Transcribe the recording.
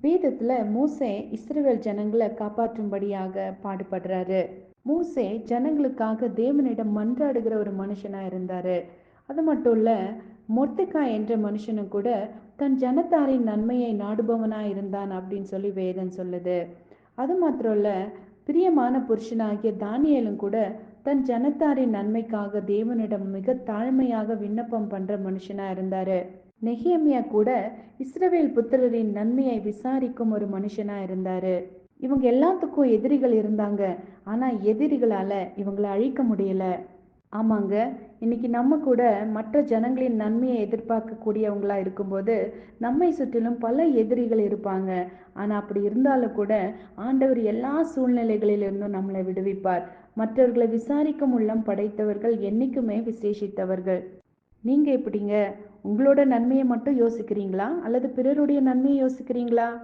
வேதத்துல மோசே இஸ்ரவேல் ஜனங்களை காப்பாற்றும்படியாக பாடுபடுறாரு. மோசே ஜனங்களுக்காக தேவனிடம் மன்றாடுகிற ஒரு மனுஷனா இருந்தாரு. அது மட்டும் இல்ல, மொர்தெகாய் என்ற மனுஷனும் கூட தன் ஜனத்தாரின் நன்மையை நாடுபவனா இருந்தான் அப்படின்னு சொல்லி வேதம் சொல்லுது. அது மாத்திரம் இல்ல, பிரியமான புருஷனாகிய தானியேலும் கூட தன் ஜனத்தாரின் நன்மைக்காக தேவனிடம் மிக தாழ்மையாக விண்ணப்பம் பண்ற மனுஷனா இருந்தாரு. நெகேமியா கூட இஸ்ரவேல் புத்திரரின் நன்மையை விசாரிக்கும் ஒரு மனுஷனா இருந்தாரு. இவங்க எல்லாத்துக்கும் எதிரிகள் இருந்தாங்க. ஆனா எதிரிகளால இவங்களை அழிக்க முடியல. ஆமாங்க. இன்னைக்கு நம்ம கூட மற்ற ஜனங்களின் நன்மையை எதிர்பார்க்கக்கூடியவங்களா இருக்கும்போது நம்மை சுற்றிலும் பல எதிரிகள் இருப்பாங்க. ஆனா அப்படி இருந்தாலும் கூட ஆண்டவர் எல்லா சூழ்நிலைகளிலிருந்தும் நம்மளை விடுவிப்பார். மற்றவர்களை விசாரிக்கும் உள்ளம் படைத்தவர்கள் என்னைக்குமே விசேஷித்தவர்கள். நீங்க எப்படிங்க? உங்களோட நன்மையை மட்டும் யோசிக்கிறீங்களா அல்லது பிறருடைய நன்மையை யோசிக்கிறீங்களா?